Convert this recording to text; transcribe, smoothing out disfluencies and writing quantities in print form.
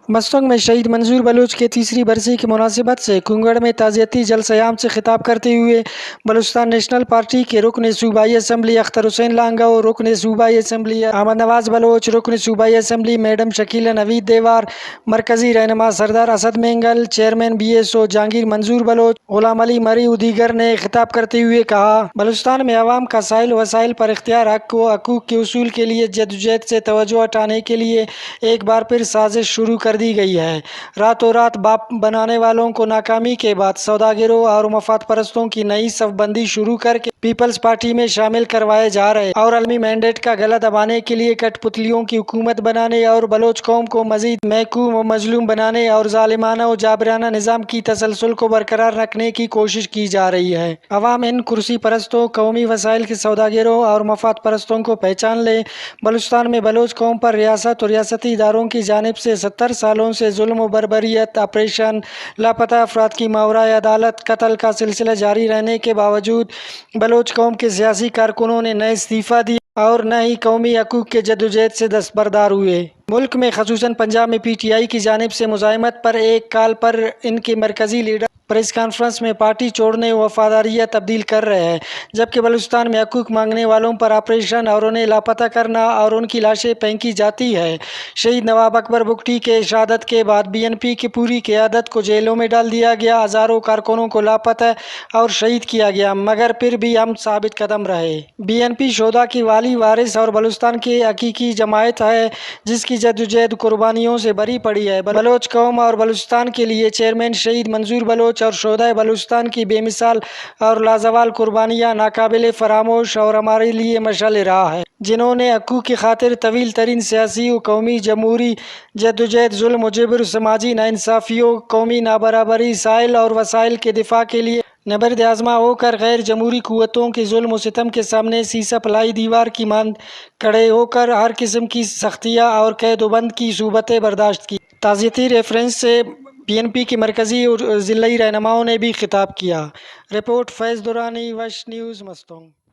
مستنگ میں شہید منظور بلوچ کے تیسری برسی کی مناسبت سے کنگڑ میں تعزیتی جلسہ عام سے خطاب کرتے ہوئے بلوچستان نیشنل پارٹی کے رکن صوبائی اسمبلی اختر حسین لانگا اور رکن صوبائی اسمبلی احمد نواز بلوچ، رکن صوبائی اسمبلی میڈم شکیلہ نوید دیوار، مرکزی رہنما Sardar Asad Mengal, chairman B S O Jahangir Manzoor Baloch, Ghulam Ali مری و دیگر نے خطاب کرتے ہوئے کہا، بلوچستان میں عوام کا سائل وسائل پر اختیار حق و حقوق کے حصول کے لیے جدوجہد سے توجہ ہٹانے کے لیے ایک بار پھر سازش شروع کر دی گئی ہے۔ راتوں رات باپ بنانے والوں کو ناکامی کے بعد سوداگروں اور مفاد پرستوں کی نئی صف بندی شروع کر کے پیپلز پارٹی میں شامل کروائے جا رہے اور عالمی مینڈیٹ کا گلا دبانے کے لیے کٹ پتلیوں کی حکومت بنانے اور بلوچ قوم کو مزید محکوم و مظلوم بنانے اور ظالمانہ و جابرانہ نظام کی تسلسل کو برقرار رکھنے کی کوشش کی جا رہی ہے۔ عوام ان کرسی پرستوں، قومی وسائل کے سوداگروں اور مفاد پرستوں کو پہچان لے۔ بلوچستان میں بلوچ قوم پر ریاست اور ریاستی اداروں کی جانب سے 70 سالوں سے ظلم و بربریت، آپریشن، لاپتہ افراد کی ماورائے عدالت قتل کا سلسلہ جاری رہنے کے باوجود بلوچ قوم کے سیاسی کارکنوں نے نہ استعفیٰ دیا اور نہ ہی قومی حقوق کے جدوجہد سے دستبردار ہوئے۔ ملک میں خصوصاً پنجاب میں پی ٹی آئی کی جانب سے مزاحمت پر ایک کال پر ان کے مرکزی لیڈر پریس کانفرنس میں پارٹی چھوڑنے و وفاداریت تبدیل کر رہے ہیں، جبکہ بلوچستان میں حقوق مانگنے والوں پر آپریشن اور انہیں لاپتہ کرنا اور ان کی لاشیں پھینکی جاتی ہے۔ شہید نواب اکبر بگٹی کے شہادت کے بعد بی این پی کی پوری قیادت کو جیلوں میں ڈال دیا گیا، ہزاروں کارکنوں کو لاپتہ اور شہید کیا گیا، مگر پھر بھی ہم ثابت قدم رہے۔ بی این پی شہداء کی والی وارث اور بلوچستان کی حقیقی جماعت ہے جس کی جدوجہد قربانیوں سے بھری پڑی ہے۔ بلوچ قوم اور بلوچستان کے لیے چیئرمین شہید منظور بلوچ اور شہدائے بلوچستان کی بے مثال اور لازوال قربانیاں ناقابل فراموش اور ہمارے لیے مشعل راہ ہیں، جنہوں نے حقوق کی خاطر طویل ترین سیاسی و قومی جمہوری جدوجہد، ظلم و جبر، سماجی ناانصافیوں، قومی نابرابری، سائل اور وسائل کے دفاع کے لیے نبرد آزما ہو کر غیر جمہوری قوتوں کے ظلم و ستم کے سامنے سیسہ پلائی دیوار کی مانند کھڑے ہو کر ہر قسم کی سختیاں اور قید و بند کی صعوبتیں برداشت کی۔ تعزیتی ریفرنس سے بی این پی کے مرکزی اور ضلعی رہنماؤں نے بھی خطاب کیا۔ رپورٹ فیض درانی، وش نیوز، مستنگ۔